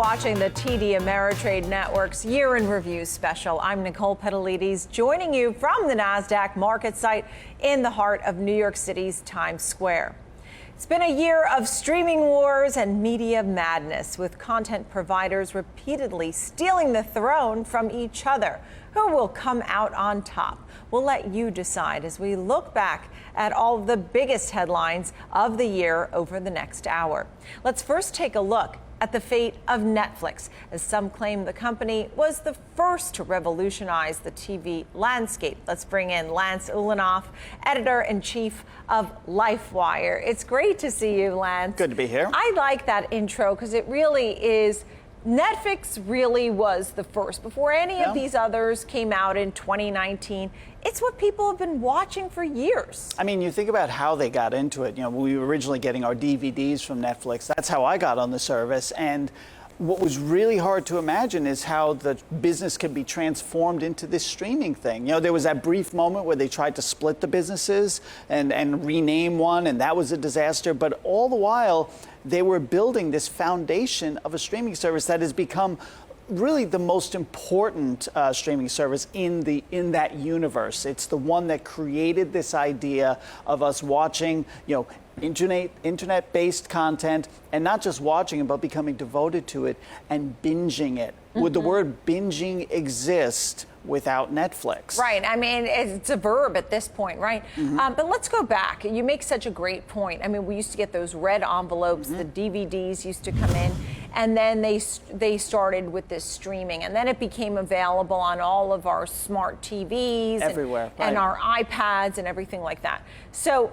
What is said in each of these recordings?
watching the TD Ameritrade Network's Year in Review special. I'm Nicole Petallides, joining you from the NASDAQ market site in the heart of New York City's Times Square. It's been a year of streaming wars and media madness, with content providers repeatedly stealing the throne from each other. Who will come out on top? We'll let you decide as we look back at all of the biggest headlines of the year over the next hour. Let's first take a look at the fate of Netflix, as some claim the company was the first to revolutionize the TV landscape. Let's bring in Lance Ulanoff, editor-in-chief of LifeWire. It's great to see you, Lance. Good to be here. I like that intro because it really is. Netflix really was the first. Before any of these others came out in 2019, it's what people have been watching for years. I mean, you think about how they got into it. You know, we were originally getting our DVDs from Netflix. That's how I got on the service. And what was really hard to imagine is how the business could be transformed into this streaming thing. You know, there was that brief moment where they tried to split the businesses and rename one, and that was a disaster. But all the while, they were building this foundation of a streaming service that has become really the most important streaming service in that universe. It's the one that created this idea of us watching, you know, internet-based content, and not just watching it, but becoming devoted to it and binging it. Would the word binging exist without Netflix? Right. I mean, it's a verb at this point, right? But let's go back. You make such a great point. I mean, we used to get those red envelopes. The DVDs used to come in, and then they started with this streaming, and then it became available on all of our smart TVs everywhere, and our iPads and everything like that. So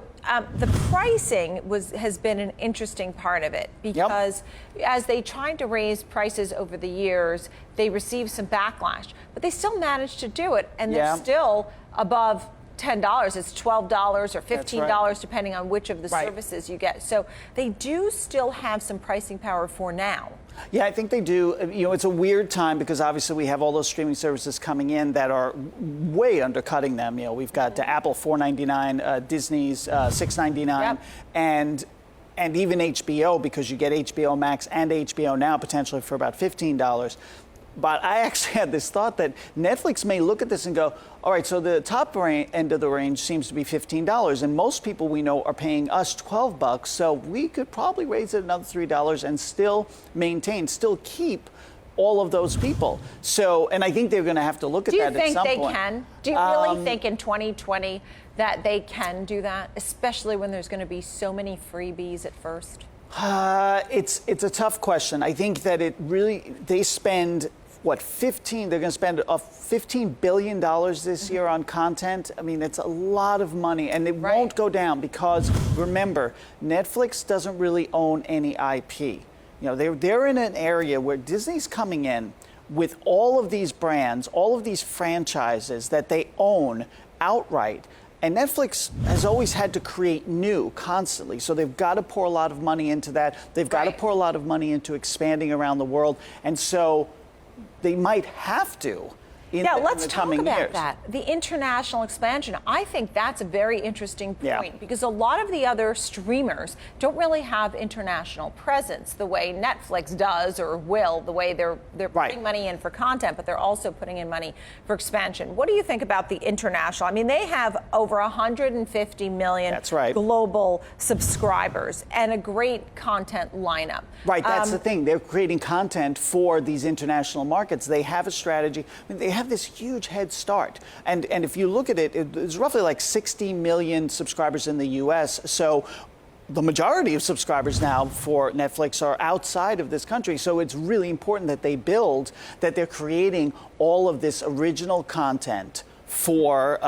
the pricing has been an interesting part of it, because as they tried to raise prices over the years, they received some backlash, but they still managed to do it, and they're still above $10. It's $12 or $15, depending on which of the services you get. So they do still have some pricing power for now. Yeah, I think they do. You know, it's a weird time because obviously we have all those streaming services coming in that are way undercutting them. You know, we've got Apple $4.99, Disney's $6.99, and even HBO, because you get HBO Max and HBO Now potentially for about $15. But I actually had this thought that Netflix may look at this and go, all right, so the top end of the range seems to be $15, and most people we know are paying us $12, so we could probably raise it another $3 and still keep all of those people. So, and I think they're going to have to look at that at some point. Do you think they can? Do you really think in 2020 that they can do that, especially when there's going to be so many freebies at first? It's a tough question. I think that they spend, they're going to spend $15 billion this year on content. I mean, it's a lot of money, and it won't go down because, remember, Netflix doesn't really own any IP. You know, they're in an area where Disney's coming in with all of these brands, all of these franchises that they own outright. And Netflix has always had to create new constantly. So they've got to pour a lot of money into that. They've got to pour a lot of money into expanding around the world. And so they might have to let's in the coming talk about years. that. The international expansion. I think that's a very interesting point, because a lot of the other streamers don't really have international presence the way Netflix does or will, the way they're putting money in for content, but they're also putting in money for expansion. What do you think about the international? I mean, they have over 150 million global subscribers and a great content lineup. Right, that's the thing. They're creating content for these international markets. They have a strategy. I mean, they have this huge head start. And if you look at it, it's roughly like 60 million subscribers in the U.S. So the majority of subscribers now for Netflix are outside of this country. So it's really important that they're creating all of this original content for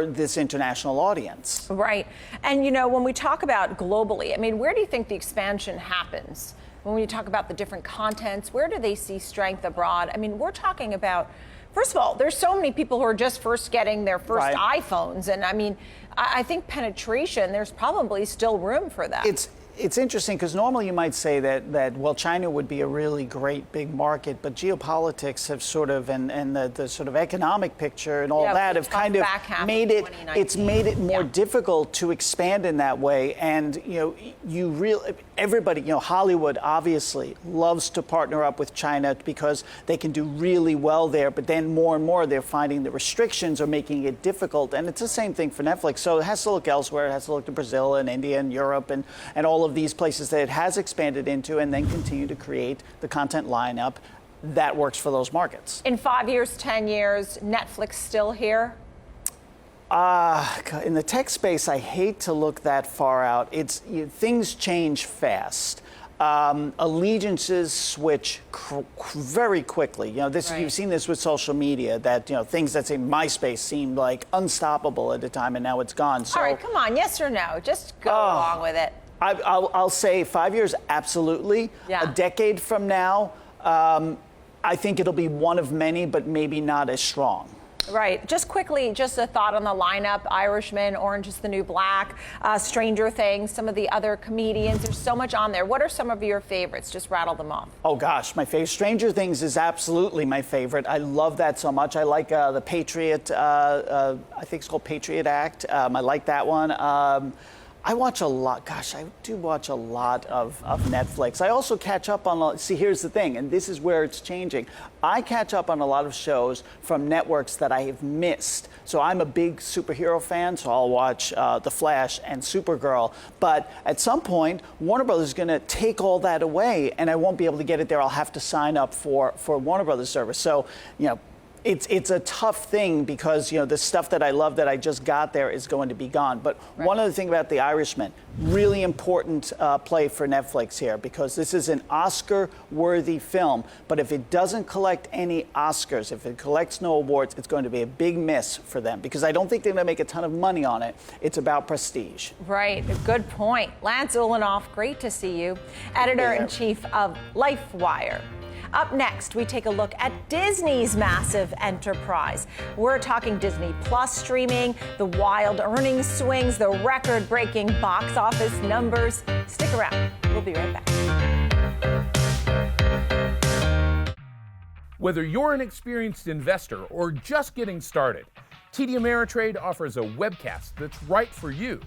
this international audience. Right. And, you know, when we talk about globally, I mean, where do you think the expansion happens? When you talk about the different contents, where do they see strength abroad? I mean, we're talking about, first of all, there's so many people who are just first getting their first iPhones. And I mean, I think penetration, there's probably still room for that. it's interesting because normally you might say that well, China would be a really great big market, but geopolitics have sort of and the sort of economic picture and all that have kind of made it. It's made it more difficult to expand in that way. And everybody, Hollywood obviously loves to partner up with China because they can do really well there. But then more and more they're finding the restrictions are making it difficult. And it's the same thing for Netflix. So it has to look elsewhere. It has to look to Brazil and India and Europe and all of these places that it has expanded into, and then continue to create the content lineup that works for those markets. In 5 years, 10 years, Netflix still here? In the tech space, I hate to look that far out. Things change fast. Allegiances switch very quickly. You've seen this with social media, that things that say MySpace seemed like unstoppable at the time, and now it's gone. So, all right, come on, yes or no? Just go along with it. I'll say 5 years, absolutely. Yeah. A decade from now, I think it'll be one of many, but maybe not as strong. Right. Just quickly, just a thought on the lineup: Irishman, Orange is the New Black, Stranger Things, some of the other comedians. There's so much on there. What are some of your favorites? Just rattle them off. Oh, gosh, my favorite. Stranger Things is absolutely my favorite. I love that so much. I like the Patriot, I think it's called Patriot Act. I like that one. I watch a lot. Gosh, I do watch a lot of Netflix. I also catch up on, see, here's the thing, and this is where it's changing. I catch up on a lot of shows from networks that I have missed. So I'm a big superhero fan, so I'll watch The Flash and Supergirl. But at some point, Warner Brothers is going to take all that away, and I won't be able to get it there. I'll have to sign up for Warner Brothers service. So, it's a tough thing because, the stuff that I love that I just got there is going to be gone. But one other thing about The Irishman, really important play for Netflix here, because this is an Oscar-worthy film. But if it doesn't collect any Oscars, if it collects no awards, it's going to be a big miss for them, because I don't think they're going to make a ton of money on it. It's about prestige. Right. Good point. Lance Ulanoff, great to see you. Editor-in-Chief of LifeWire. Up next, we take a look at Disney's massive enterprise. We're talking Disney Plus streaming, the wild earnings swings, the record-breaking box office numbers. Stick around. We'll be right back. Whether you're an experienced investor or just getting started, TD Ameritrade offers a webcast that's right for you.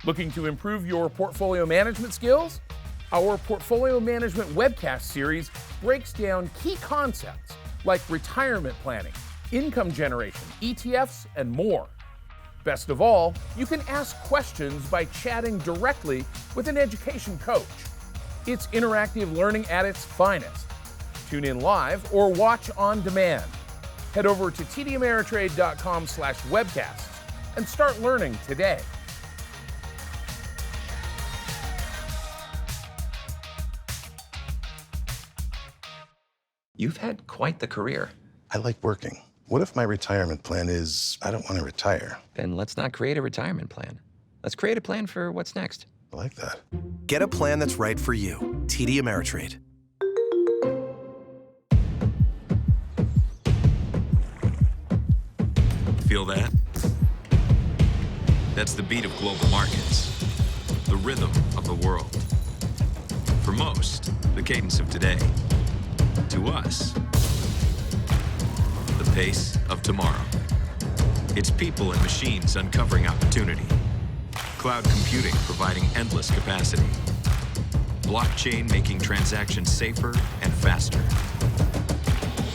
Looking to improve your portfolio management skills? Our Portfolio Management webcast series breaks down key concepts like retirement planning, income generation, ETFs, and more. Best of all, you can ask questions by chatting directly with an education coach. It's interactive learning at its finest. Tune in live or watch on demand. Head over to tdameritrade.com/webcasts and start learning today. You've had quite the career. I like working. What if my retirement plan is I don't want to retire? Then let's not create a retirement plan. Let's create a plan for what's next. I like that. Get a plan that's right for you. TD Ameritrade. Feel that? That's the beat of global markets, the rhythm of the world. For most, the cadence of today. To us, the pace of tomorrow. It's people and machines uncovering opportunity. Cloud computing providing endless capacity. Blockchain making transactions safer and faster.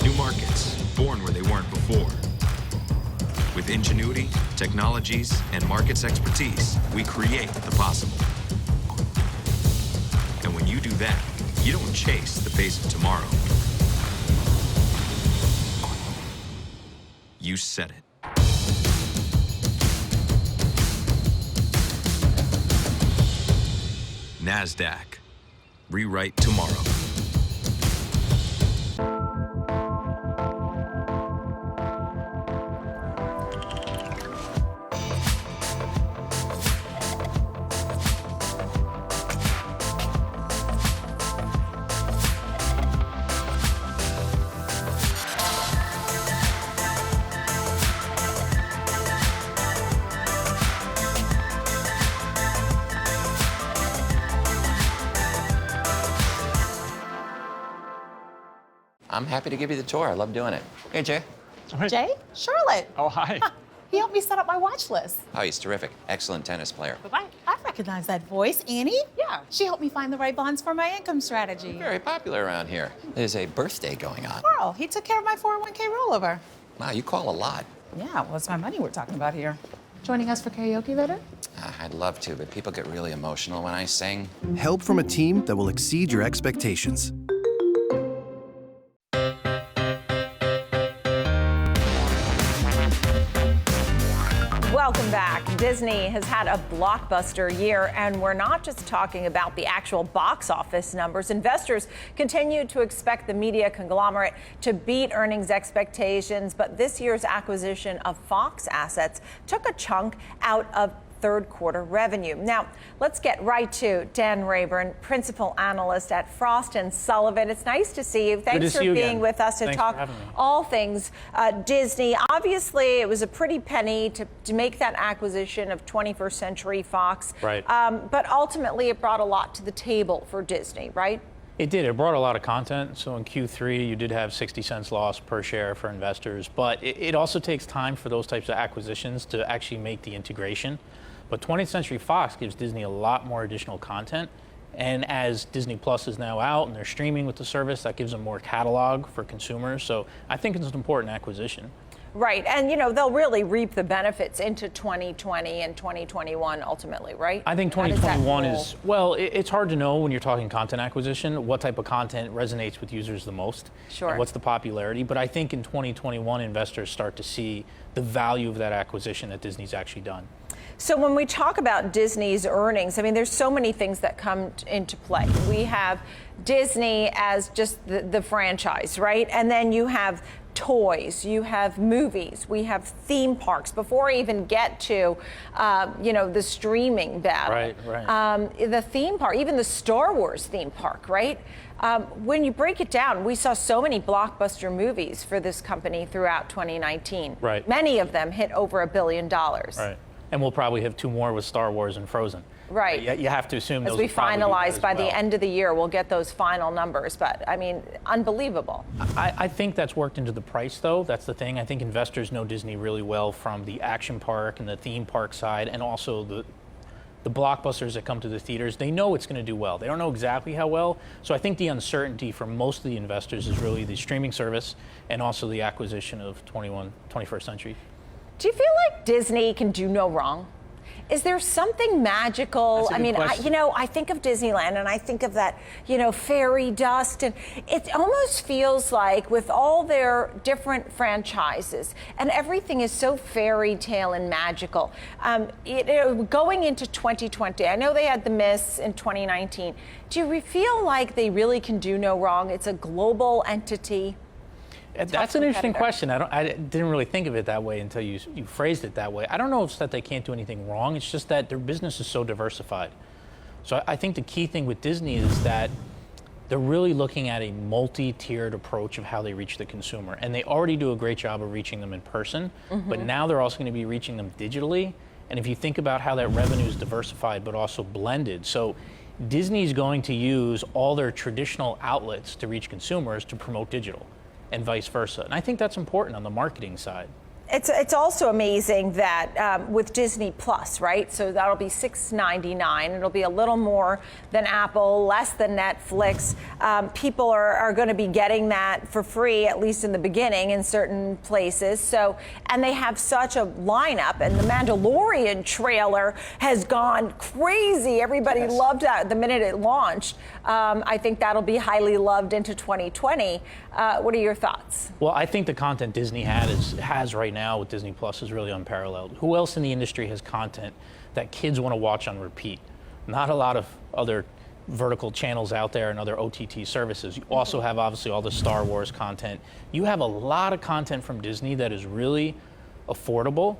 New markets born where they weren't before. With ingenuity, technologies, and markets expertise, we create the possible. And when you do that, you don't chase the pace of tomorrow. You set it. NASDAQ. Rewrite tomorrow. I'm happy to give you the tour. I love doing it. Hey, Jay. Jay? Charlotte. Oh, hi. He helped me set up my watch list. Oh, he's terrific. Excellent tennis player. Bye-bye. I recognize that voice. Annie? Yeah. She helped me find the right bonds for my income strategy. Very popular around here. There's a birthday going on. Carl, he took care of my 401k rollover. Wow, you call a lot. Yeah, well, it's my money we're talking about here. Joining us for karaoke later? I'd love to, but people get really emotional when I sing. Help from a team that will exceed your expectations. Welcome back. Disney has had a blockbuster year, and we're not just talking about the actual box office numbers. Investors continue to expect the media conglomerate to beat earnings expectations, but this year's acquisition of Fox assets took a chunk out of third quarter revenue. Now, let's get right to Dan Rayburn, principal analyst at Frost & Sullivan. It's nice to see you. Thanks for being with us to talk all things Disney. Obviously, it was a pretty penny to make that acquisition of 21st Century Fox. Right. But ultimately, it brought a lot to the table for Disney, right? It did. It brought a lot of content. So in Q3, you did have 60 cents loss per share for investors. But it also takes time for those types of acquisitions to actually make the integration. But 20th Century Fox gives Disney a lot more additional content. And as Disney Plus is now out and they're streaming with the service, that gives them more catalog for consumers. So I think it's an important acquisition. Right. And, you know, they'll really reap the benefits into 2020 and 2021 ultimately, right? I think 2021 is, well, it's hard to know when you're talking content acquisition, what type of content resonates with users the most. Sure. And what's the popularity. But I think in 2021, investors start to see the value of that acquisition that Disney's actually done. So when we talk about Disney's earnings, I mean, there's so many things that come into play. We have Disney as just the franchise, right? And then you have toys, you have movies, we have theme parks. Before I even get to, the streaming battle, right. The theme park, even the Star Wars theme park, right? When you break it down, we saw so many blockbuster movies for this company throughout 2019. Right. Many of them hit over $1 billion. Right. And we'll probably have 2 more with Star Wars and Frozen. Right. You have to assume those as we will probably finalize by well. the end of the year, we'll get those final numbers. But I mean, unbelievable. I think that's worked into the price, though. That's the thing. I think investors know Disney really well from the action park and the theme park side, and also the blockbusters that come to the theaters. They know it's going to do well. They don't know exactly how well. So I think the uncertainty for most of the investors is really the streaming service and also the acquisition of 21st Century. Do you feel like Disney can do no wrong? Is there something magical? I mean, I think of Disneyland and I think of that, fairy dust, and it almost feels like with all their different franchises and everything is so fairy tale and magical. Going into 2020, I know they had the miss in 2019. Do you feel like they really can do no wrong? It's a global entity. That's an interesting question. I didn't really think of it that way until you phrased it that way. I don't know if it's that they can't do anything wrong. It's just that their business is so diversified. So I think the key thing with Disney is that they're really looking at a multi-tiered approach of how they reach the consumer. And they already do a great job of reaching them in person, but now they're also going to be reaching them digitally. And if you think about how that revenue is diversified but also blended. So Disney's going to use all their traditional outlets to reach consumers to promote digital, and vice versa. And I think that's important on the marketing side. It's also amazing that with Disney Plus, right? So that'll be $6.99. It'll be a little more than Apple, less than Netflix. People are going to be getting that for free, at least in the beginning, in certain places. So, and they have such a lineup. And the Mandalorian trailer has gone crazy. Everybody loved that the minute it launched. I think that'll be highly loved into 2020. What are your thoughts? Well, I think the content Disney has right now with Disney Plus is really unparalleled. Who else in the industry has content that kids want to watch on repeat? Not a lot of other vertical channels out there and other OTT services. You also have obviously all the Star Wars content. You have a lot of content from Disney that is really affordable.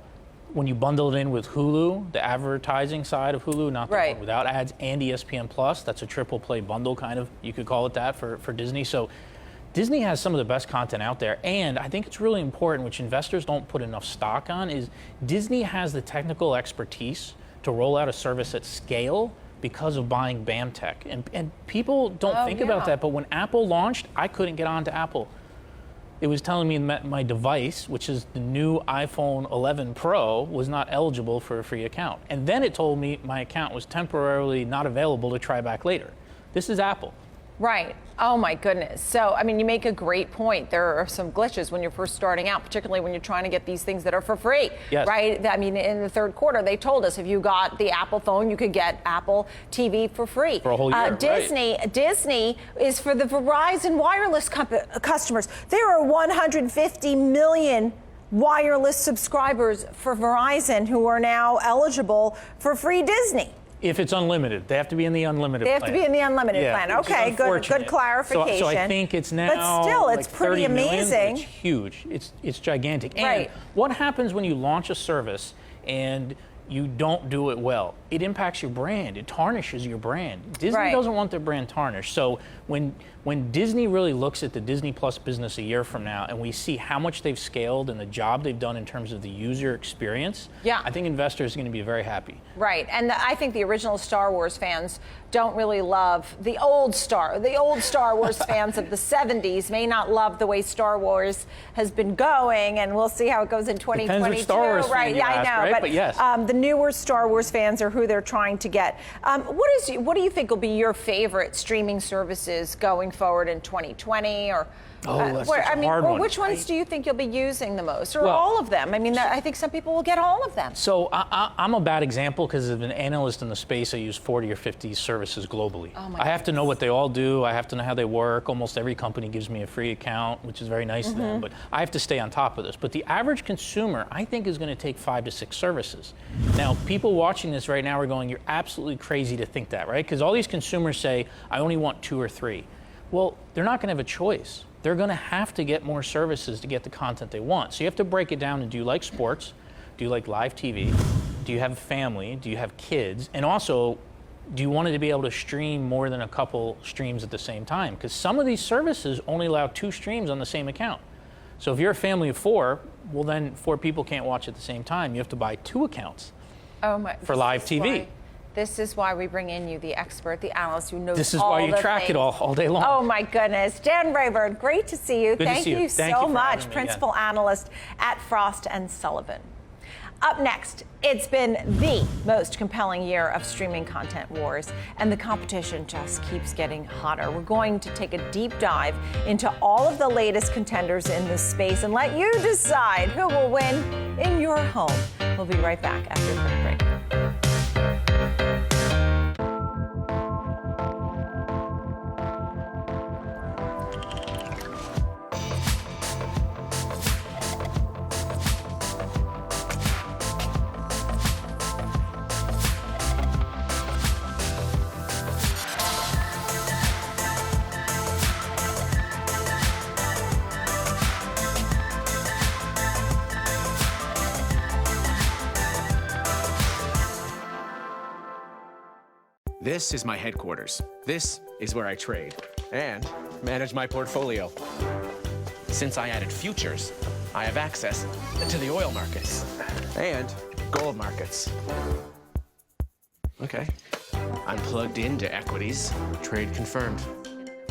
When you bundle it in with Hulu, the advertising side of Hulu, not the one without ads, and ESPN Plus, that's a triple play bundle kind of, you could call it that for Disney. So Disney has some of the best content out there, and I think it's really important, which investors don't put enough stock on, is Disney has the technical expertise to roll out a service at scale because of buying BAMTech. And people don't think about that, but when Apple launched, I couldn't get onto Apple it was telling me that my device, which is the new iPhone 11 Pro, was not eligible for a free account. And then it told me my account was temporarily not available to try back later. This is Apple. Right. Oh my goodness. So, I mean, you make a great point. There are some glitches when you're first starting out, particularly when you're trying to get these things that are for free. Yes. Right? I mean, in the third quarter, they told us if you got the Apple phone, you could get Apple TV for free. For a whole year, Disney is for the Verizon wireless customers. There are 150 million wireless subscribers for Verizon who are now eligible for free Disney. If it's unlimited, they have to be in the unlimited They plan. have to be in the unlimited plan. Okay, good clarification. So I think it's now. But still, it's like pretty 30 million, amazing. it's huge. It's gigantic. Right. And what happens when you launch a service and you don't do it well? It impacts your brand. It tarnishes your brand. Disney doesn't want their brand tarnished. So when Disney really looks at the Disney Plus business a year from now and we see how much they've scaled and the job they've done in terms of the user experience, I think investors are going to be very happy. Right, and I think the original Star Wars fans don't really love the old Star Wars fans of the 70s may not love the way Star Wars has been going, and we'll see how it goes in 2022. Depends which Star Wars fan you ask, I know, right? But yes. The newer Star Wars fans are who they're trying to get. What do you think will be your favorite streaming services going forward in 2020, or? That's such a hard one. Which ones do you think you'll be using the most, or all of them? I mean, I think some people will get all of them. So I'm a bad example because as an analyst in the space, I use 40 or 50 services globally. I have to know what they all do. I have to know how they work. Almost every company gives me a free account, which is very nice of them, but I have to stay on top of this. But the average consumer, I think, is going to take 5 to 6 services. Now, people watching this right now are going, you're absolutely crazy to think that, right? Because all these consumers say, I only want 2 or 3. Well, they're not going to have a choice. They're going to have to get more services to get the content they want. So you have to break it down and do you like sports? Do you like live TV? Do you have a family? Do you have kids? And also, do you want it to be able to stream more than a couple streams at the same time? Because some of these services only allow 2 streams on the same account. So if you're a family of 4, well then 4 people can't watch at the same time. You have to buy 2 accounts for live TV. This is why we bring in you, the expert, the analyst who knows all the things. This is why you track it all day long. Oh, my goodness. Dan Rayburn, great to see you. Thank you so much, Principal Analyst at Frost & Sullivan. Up next, it's been the most compelling year of streaming content wars, and the competition just keeps getting hotter. We're going to take a deep dive into all of the latest contenders in this space and let you decide who will win in your home. We'll be right back after a quick break. This is my headquarters. This is where I trade and manage my portfolio. Since I added futures, I have access to the oil markets and gold markets. Okay, I'm plugged into equities, trade confirmed.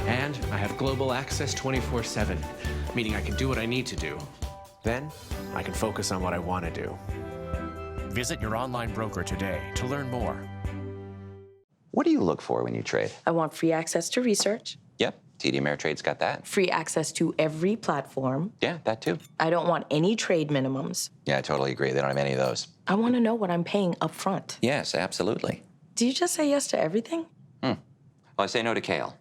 And I have global access 24/7, meaning I can do what I need to do. Then I can focus on what I want to do. Visit your online broker today to learn more. What do you look for when you trade? I want free access to research. Yep, TD Ameritrade's got that. Free access to every platform. Yeah, that too. I don't want any trade minimums. Yeah, I totally agree. They don't have any of those. I want to know what I'm paying up front. Yes, absolutely. Do you just say yes to everything? Well, I say no to kale.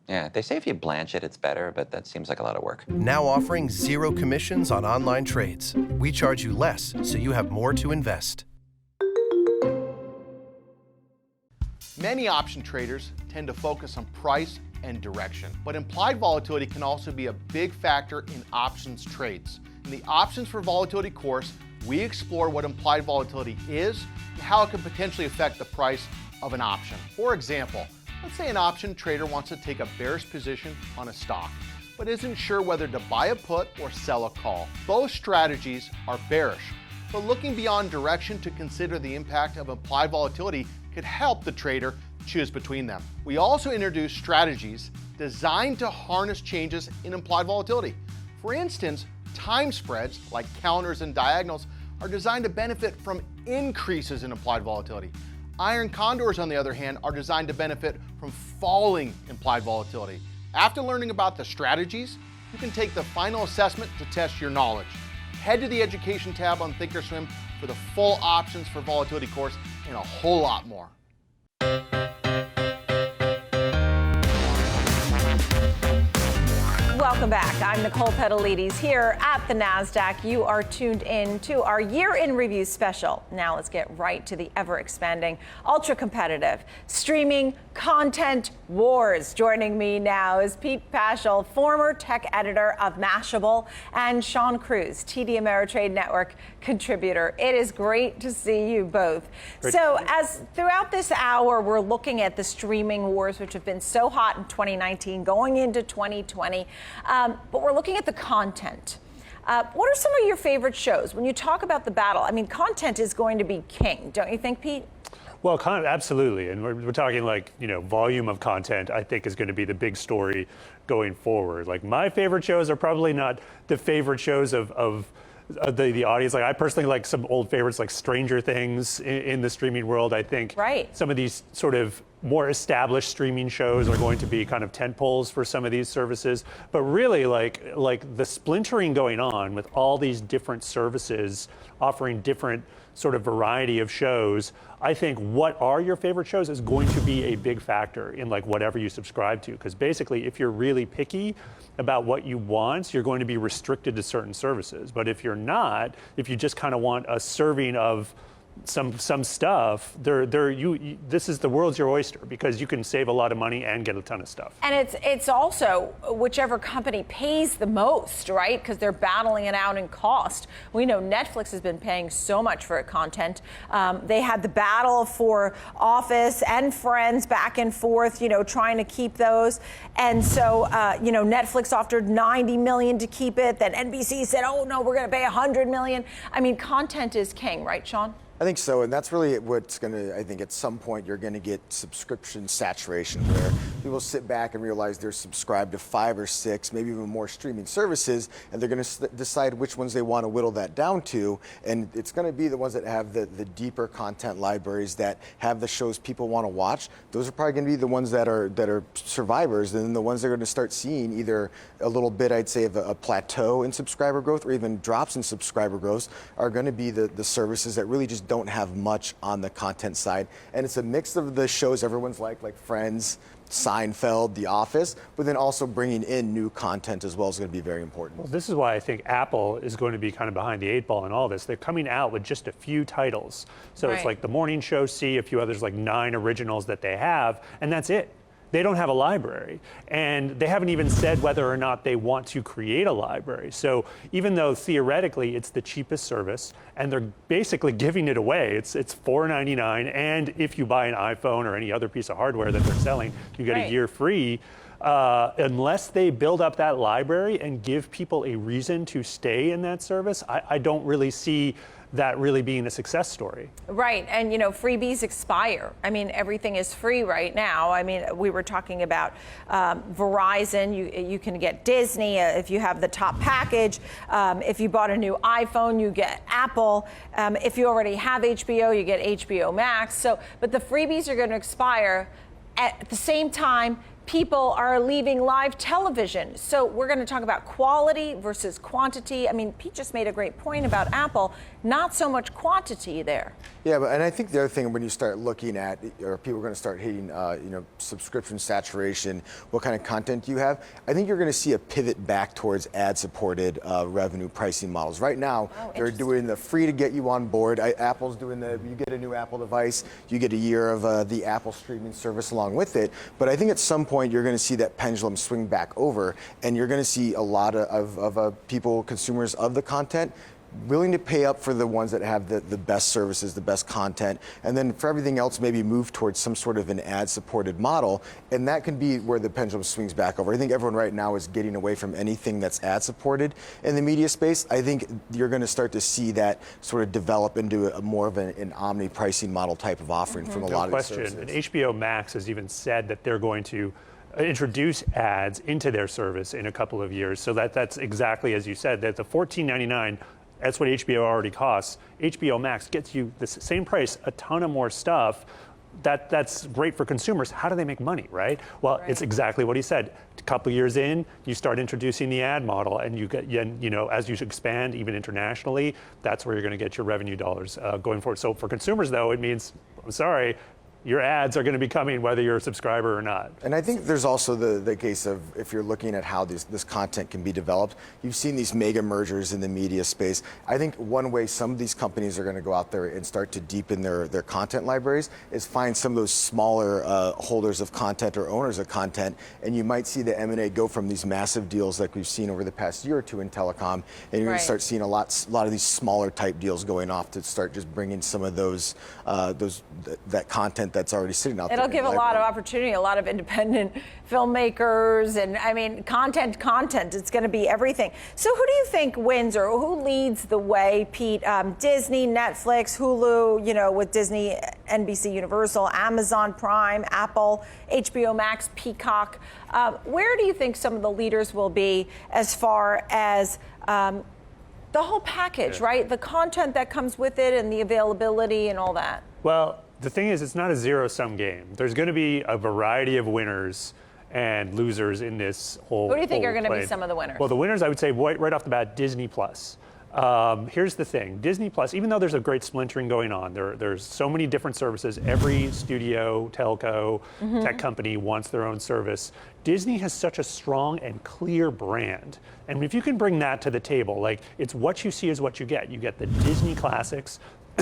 Yeah, they say if you blanch it, it's better, but that seems like a lot of work. Now offering 0 commissions on online trades. We charge you less, so you have more to invest. Many option traders tend to focus on price and direction, but implied volatility can also be a big factor in options trades. In the Options for Volatility course, we explore what implied volatility is and how it can potentially affect the price of an option. For example, let's say an option trader wants to take a bearish position on a stock, but isn't sure whether to buy a put or sell a call. Both strategies are bearish, but looking beyond direction to consider the impact of implied volatility could help the trader choose between them. We also introduce strategies designed to harness changes in implied volatility. For instance, time spreads, like calendars and diagonals, are designed to benefit from increases in implied volatility. Iron condors, on the other hand, are designed to benefit from falling implied volatility. After learning about the strategies, you can take the final assessment to test your knowledge. Head to the Education tab on Thinkorswim for the full options for volatility course and a whole lot more. Welcome back. I'm Nicole Petallides here at the NASDAQ. You are tuned in to our Year in Review special. Now let's get right to the ever-expanding, ultra-competitive streaming content wars. Joining me now is Pete Pachal, former tech editor of Mashable, and Sean Cruz, TD Ameritrade Network contributor. It is great to see you both. So as throughout this hour, we're looking at the streaming wars, which have been so hot in 2019, going into 2020. But we're looking at the content. What are some of your favorite shows? When you talk about the battle, I mean, content is going to be king, don't you think, Pete? Well, absolutely. And we're talking like, volume of content, I think, is going to be the big story going forward. Like, my favorite shows are probably not the favorite shows of the audience. Like, I personally like some old favorites like Stranger Things in the streaming world. I think some of these sort of more established streaming shows are going to be kind of tentpoles for some of these services. But really, like the splintering going on with all these different services offering different sort of variety of shows, I think what are your favorite shows is going to be a big factor in like whatever you subscribe to. Because basically, if you're really picky about what you want, you're going to be restricted to certain services. But if you're not, if you just kind of want a serving of some stuff, this is the world's your oyster, because you can save a lot of money and get a ton of stuff. And it's also whichever company pays the most, right? Because they're battling it out in cost. We know Netflix has been paying so much for content. They had the battle for Office and Friends back and forth, trying to keep those. And so, Netflix offered $90 million to keep it. Then NBC said, oh no, we're going to pay $100 million. I mean, content is king, right, Sean? I think so, and that's really what's going to, I think at some point you're going to get subscription saturation, where people sit back and realize they're subscribed to 5 or 6, maybe even more streaming services, and they're going to decide which ones they want to whittle that down to, and it's going to be the ones that have the deeper content libraries, that have the shows people want to watch. Those are probably going to be the ones that are survivors, and then the ones that are going to start seeing either a little bit, I'd say, of a plateau in subscriber growth or even drops in subscriber growth are going to be the services that really just don't have much on the content side. And it's a mix of the shows everyone's like Friends, Seinfeld, The Office, but then also bringing in new content as well is going to be very important. Well, this is why I think Apple is going to be kind of behind the 8 ball in all this. They're coming out with just a few titles. So it's like The Morning Show, a few others, like 9 originals that they have, and that's it. They don't have a library, and they haven't even said whether or not they want to create a library. So even though theoretically it's the cheapest service, and they're basically giving it away, it's $4.99, and if you buy an iPhone or any other piece of hardware that they're selling, you get a year free. Unless they build up that library and give people a reason to stay in that service, I don't really see that really being a success story. Right, and freebies expire. I mean, everything is free right now. I mean, we were talking about Verizon. You can get Disney if you have the top package. If you bought a new iPhone, you get Apple. If you already have HBO, you get HBO Max. So, but the freebies are going to expire. At the same time, people are leaving live television. So we're going to talk about quality versus quantity. I mean, Pete just made a great point about Apple, not so much quantity there. Yeah, and I think the other thing when you start looking at, or people are going to start hitting, subscription saturation, what kind of content you have, I think you're going to see a pivot back towards ad-supported revenue pricing models. Right now, they're doing the free to get you on board. Apple's doing you get a new Apple device, you get a year of the Apple streaming service along with it. But I think at some point you're going to see that pendulum swing back over, and you're going to see a lot of people, consumers of the content, willing to pay up for the ones that have the best services, the best content, and then for everything else maybe move towards some sort of an ad-supported model, and that can be where the pendulum swings back over. I think everyone right now is getting away from anything that's ad-supported in the media space. I think you're going to start to see that sort of develop into more of an omni-pricing model type of offering from a lot of these services. And HBO Max has even said that they're going to introduce ads into their service in a couple of years. So that's exactly as you said, that the $14.99, that's what HBO already costs. HBO Max gets you the same price, a ton of more stuff. That's great for consumers. How do they make money, right? Well, it's exactly what he said. A couple of years in, you start introducing the ad model, and you get, as you expand even internationally, that's where you're going to get your revenue dollars going forward. So for consumers, though, it means, I'm sorry, your ads are going to be coming whether you're a subscriber or not. And I think there's also the case of, if you're looking at how this content can be developed, you've seen these mega mergers in the media space. I think one way some of these companies are going to go out there and start to deepen their content libraries is find some of those smaller holders of content or owners of content, and you might see the M&A go from these massive deals like we've seen over the past year or two in telecom, and you're going to start seeing a lot of these smaller type deals going off to start just bringing some of that content that's already sitting out there. It'll give a lot of opportunity, a lot of independent filmmakers, and I mean, content. It's going to be everything. So who do you think wins, or who leads the way, Pete? Disney, Netflix, Hulu, with Disney, NBC Universal, Amazon Prime, Apple, HBO Max, Peacock. Where do you think some of the leaders will be as far as the whole package, right? The content that comes with it and the availability and all that. Well, the thing is, it's not a zero-sum game. There's going to be a variety of winners and losers in this whole. Who do you think are going to be some of the winners? Well, the winners, I would say right off the bat, Disney Plus. Here's the thing, Disney Plus, even though there's a great splintering going on, there's so many different services. Every studio, telco, tech company wants their own service. Disney has such a strong and clear brand. And if you can bring that to the table, like, it's what you see is what you get. You get the Disney classics,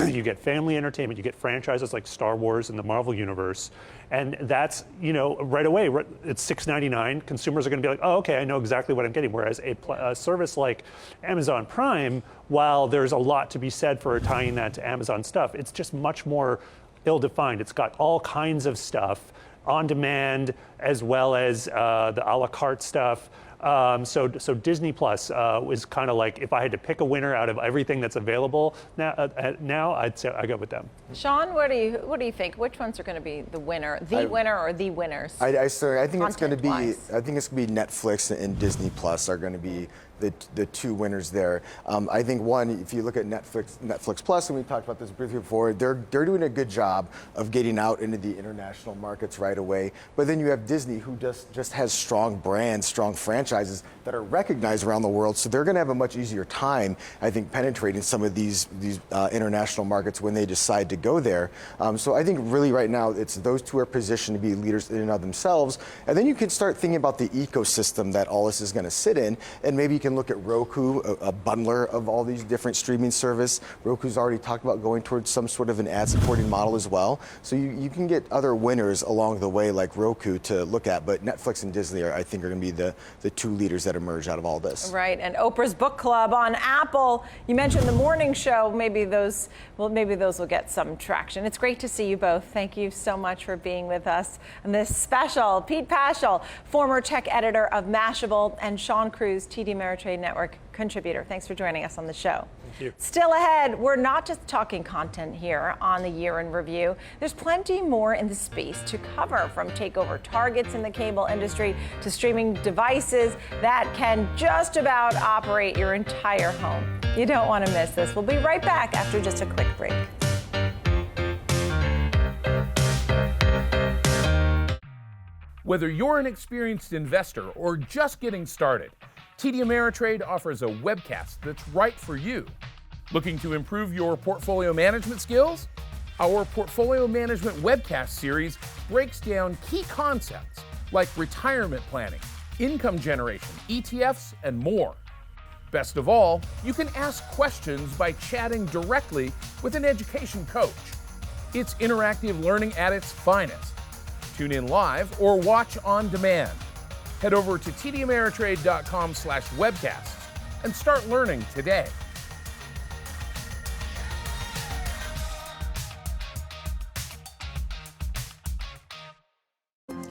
you get family entertainment, you get franchises like Star Wars and the Marvel Universe. And that's, right away, it's $6.99. Consumers are going to be like, oh, okay, I know exactly what I'm getting. Whereas a service like Amazon Prime, while there's a lot to be said for tying that to Amazon stuff, it's just much more ill-defined. It's got all kinds of stuff on demand, as well as the a la carte stuff. So Disney Plus is kind of like, if I had to pick a winner out of everything that's available now, I'd say I go with them. Sean, what do you think? Which ones are going to be the winner, winner, or the winners? I think it's going to be Netflix and Disney Plus are going to be the two winners there. I think one, if you look at Netflix Plus, and we talked about this briefly before, they're doing a good job of getting out into the international markets right away. But then you have Disney, who just has strong brands, strong franchises that are recognized around the world. So they're going to have a much easier time, I think, penetrating some of these international markets when they decide to go there. So I think really right now, it's those two are positioned to be leaders in and of themselves. And then you can start thinking about the ecosystem that all this is going to sit in, and maybe you can look at Roku, a bundler of all these different streaming service. Roku's already talked about going towards some sort of an ad-supporting model as well. So you can get other winners along the way, like Roku, to look at. But Netflix and Disney, I think, are going to be the two leaders that emerge out of all this. Right, and Oprah's Book Club on Apple. You mentioned the morning show. Maybe those will get some traction. It's great to see you both. Thank you so much for being with us on this special. Pete Pachal, former tech editor of Mashable, and Sean Cruz, TD Ameritrade Network contributor. Thanks for joining us on the show. Thank you. Still ahead, we're not just talking content here on the Year in Review. There's plenty more in the space to cover, from takeover targets in the cable industry to streaming devices that can just about operate your entire home. You don't want to miss this. We'll be right back after just a quick break. Whether you're an experienced investor or just getting started, TD Ameritrade offers a webcast that's right for you. Looking to improve your portfolio management skills? Our Portfolio Management webcast series breaks down key concepts like retirement planning, income generation, ETFs, and more. Best of all, you can ask questions by chatting directly with an education coach. It's interactive learning at its finest. Tune in live or watch on demand. Head over to tdameritrade.com/webcasts and start learning today.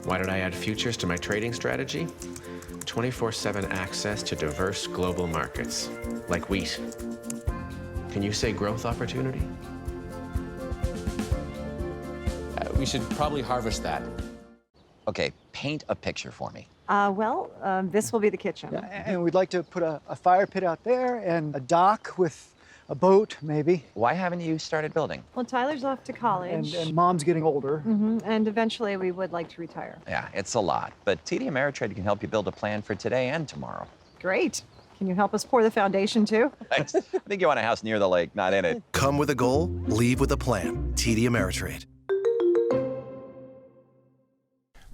Why did I add futures to my trading strategy? 24/7 access to diverse global markets, like wheat. Can you say growth opportunity? We should probably harvest that. Okay, paint a picture for me. This will be the kitchen. And we'd like to put a fire pit out there and a dock with a boat, maybe. Why haven't you started building? Well, Tyler's off to college. And Mom's getting older. And eventually we would like to retire. Yeah, it's a lot, but TD Ameritrade can help you build a plan for today and tomorrow. Great. Can you help us pour the foundation too? Thanks. I think you want a house near the lake, not in it. Come with a goal, leave with a plan. TD Ameritrade.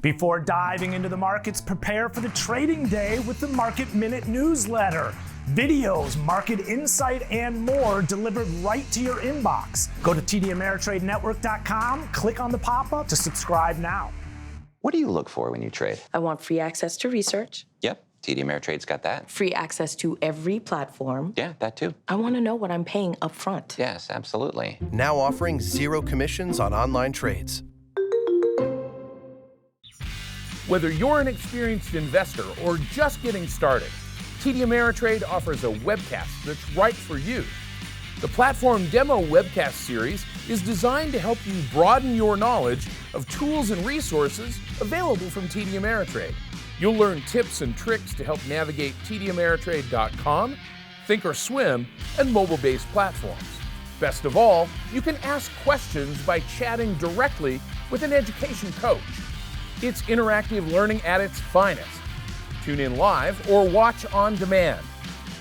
Before diving into the markets, prepare for the trading day with the Market Minute newsletter. Videos, market insight, and more delivered right to your inbox. Go to tdameritradenetwork.com, click on the pop-up to subscribe now. What do you look for when you trade? I want free access to research. Yep, TD Ameritrade's got that. Free access to every platform. Yeah, that too. I want to know what I'm paying up front. Yes, absolutely. Now offering 0 commissions on online trades. Whether you're an experienced investor or just getting started, TD Ameritrade offers a webcast that's right for you. The Platform Demo webcast series is designed to help you broaden your knowledge of tools and resources available from TD Ameritrade. You'll learn tips and tricks to help navigate tdameritrade.com, Thinkorswim, and mobile-based platforms. Best of all, you can ask questions by chatting directly with an education coach. It's interactive learning at its finest. Tune in live or watch on demand.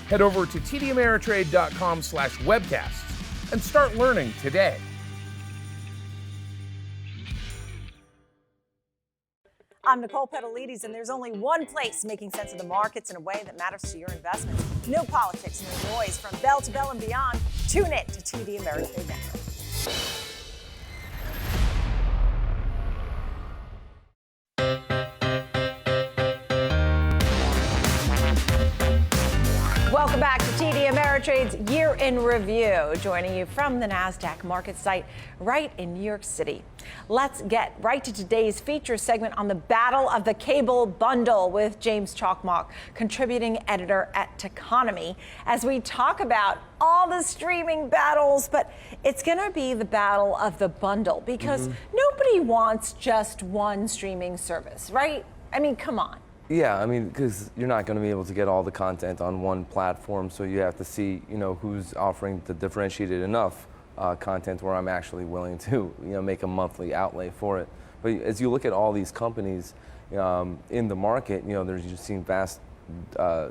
Head over to tdameritrade.com/webcasts and start learning today. I'm Nicole Petallides, and there's only one place making sense of the markets in a way that matters to your investments. No politics, no noise. From bell to bell and beyond, tune in to TD Ameritrade Network. Welcome back to TD Ameritrade's Year in Review, joining you from the NASDAQ market site right in New York City. Let's get right to today's feature segment on the battle of the cable bundle with James Chalkmark, contributing editor at Techonomy, as we talk about all the streaming battles, but it's going to be the battle of the bundle because nobody wants just one streaming service, right? I mean, come on. Yeah, I mean, because you're not going to be able to get all the content on one platform, so you have to see, who's offering the differentiated enough content where I'm actually willing to, make a monthly outlay for it. But as you look at all these companies in the market, there's you've seen vast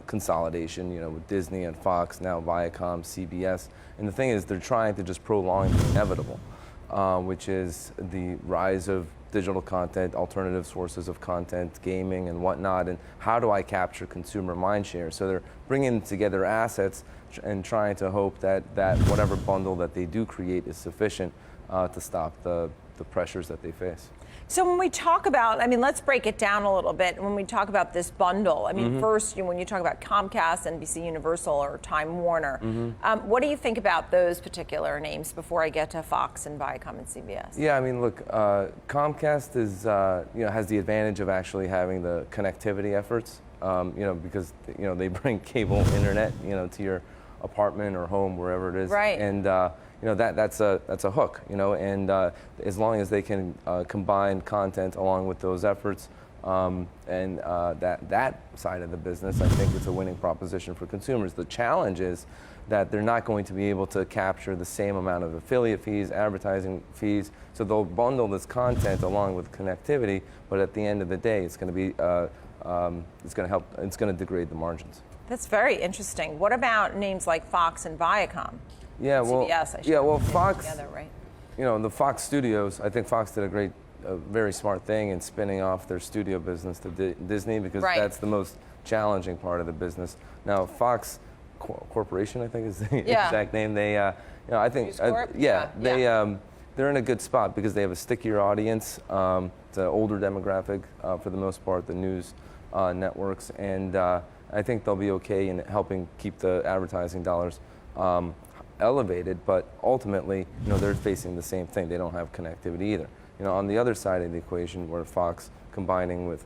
consolidation, with Disney and Fox, now Viacom, CBS, and the thing is, they're trying to just prolong the inevitable, which is the rise of digital content, alternative sources of content, gaming and whatnot, and how do I capture consumer mindshare? So they're bringing together assets and trying to hope that whatever bundle that they do create is sufficient to stop the pressures that they face. So when we talk about, let's break it down a little bit. When we talk about this bundle, first, when you talk about Comcast, NBC Universal, or Time Warner, what do you think about those particular names before I get to Fox and Viacom and CBS? Yeah, look, Comcast is, has the advantage of actually having the connectivity efforts, because, they bring cable internet, to your apartment or home, wherever it is. Right. And, that's a hook, and as long as they can combine content along with those efforts and that side of the business, I think it's a winning proposition for consumers. The challenge is that they're not going to be able to capture the same amount of affiliate fees, advertising fees, so they'll bundle this content along with connectivity, but at the end of the day, it's going to be, it's going to degrade the margins. That's very interesting. What about names like Fox and Viacom? Yeah, well, CBS, Fox, together, right? The Fox Studios, I think Fox did a very smart thing in spinning off their studio business to Disney, because that's the most challenging part of the business. Now, Fox Corporation, I think is the exact name. They, I think, they're in a good spot because they have a stickier audience. It's an older demographic for the most part, the news networks, and I think they'll be okay in helping keep the advertising dollars elevated, but ultimately, they're facing the same thing. They don't have connectivity either. On the other side of the equation, where Fox combining with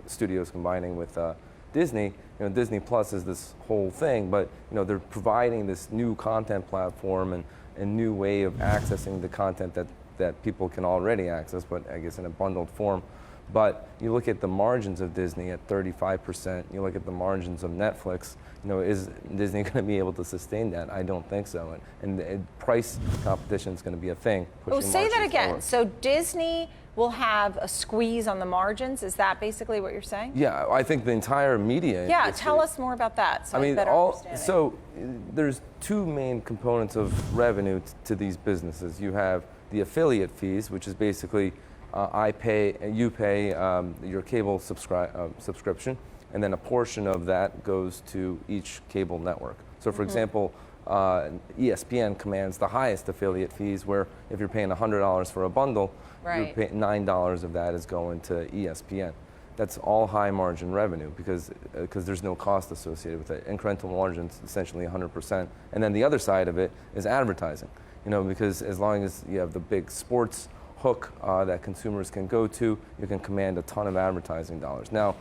Disney, Disney Plus is this whole thing, but they're providing this new content platform and new way of accessing the content that that people can already access, but I guess in a bundled form. But you look at the margins of Disney at 35%, you look at the margins of Netflix, is Disney going to be able to sustain that? I don't think so. And price competition is going to be a thing. Oh, say that again. Forward. So Disney will have a squeeze on the margins. Is that basically what you're saying? Yeah, I think the entire media Yeah, industry, tell us more about that. So I mean, better understand it. so there's two main components of revenue to these businesses. You have the affiliate fees, which is basically you pay your cable subscription, and then a portion of that goes to each cable network. So for example, ESPN commands the highest affiliate fees, where if you're paying $100 for a bundle, you're paying $9 of that is going to ESPN. That's all high margin revenue because there's no cost associated with it. Incremental margins essentially 100%. And then the other side of it is advertising. Because as long as you have the big sports hook that consumers can go to, you can command a ton of advertising dollars. Now,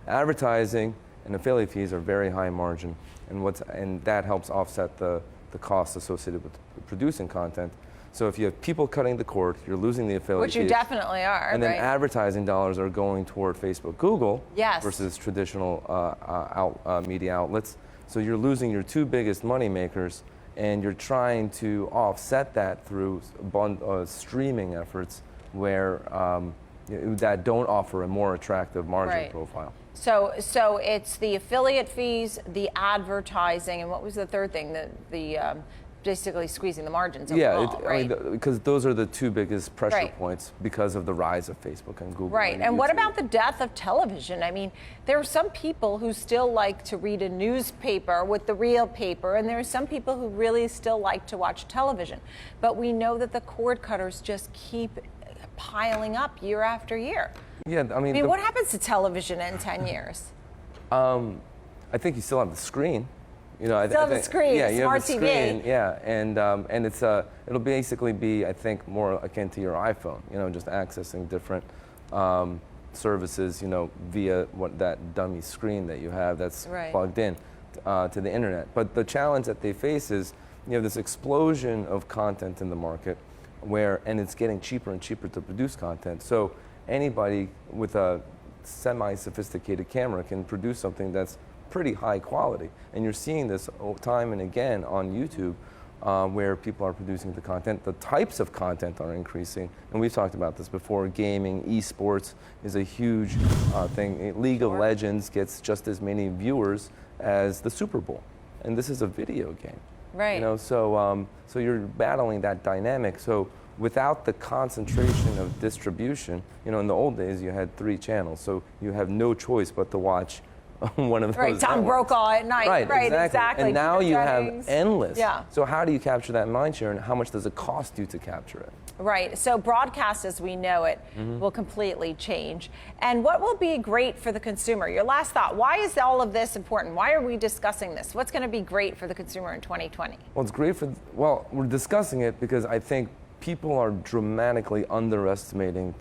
advertising and affiliate fees are very high margin, and that helps offset the costs associated with producing content. So if you have people cutting the cord, you're losing the affiliate fees. Which you definitely are, and then advertising dollars are going toward Facebook, Google, versus traditional media outlets. So you're losing your two biggest money makers, and you're trying to offset that through streaming efforts where that don't offer a more attractive margin profile. So it's the affiliate fees, the advertising, and what was the third thing? The basically squeezing the margins overall, right? I mean, because those are the two biggest pressure points because of the rise of Facebook and Google. Right, and what about the death of television? I mean, there are some people who still like to read a newspaper with the real paper, and there are some people who really still like to watch television. But we know that the cord cutters just keep piling up year after year. Yeah, I mean, what happens to television in 10 years? I think you still have the screen. Still have the screen, yeah, you smart have the TV. screen, yeah, and it's it'll basically be, I think, more akin to your iPhone. Just accessing different services, via that dummy screen that you have that's plugged in to the internet. But the challenge that they face is, this explosion of content in the market, and it's getting cheaper and cheaper to produce content. So anybody with a semi-sophisticated camera can produce something that's pretty high quality. And you're seeing this time and again on YouTube where people are producing the content. The types of content are increasing. And we've talked about this before. Gaming, esports is a huge thing. League of Legends gets just as many viewers as the Super Bowl. And this is a video game. Right. So you're battling that dynamic. So without the concentration of distribution, in the old days you had 3 channels. So you have no choice but to watch one of those. Right, Tom networks. Brokaw at night. Right, exactly. And now you have endless. Yeah. So how do you capture that mind share, and how much does it cost you to capture it? Right. So broadcast as we know it will completely change. And what will be great for the consumer? Your last thought. Why is all of this important? Why are we discussing this? What's going to be great for the consumer in 2020? Well, it's great we're discussing it because I think people are dramatically underestimating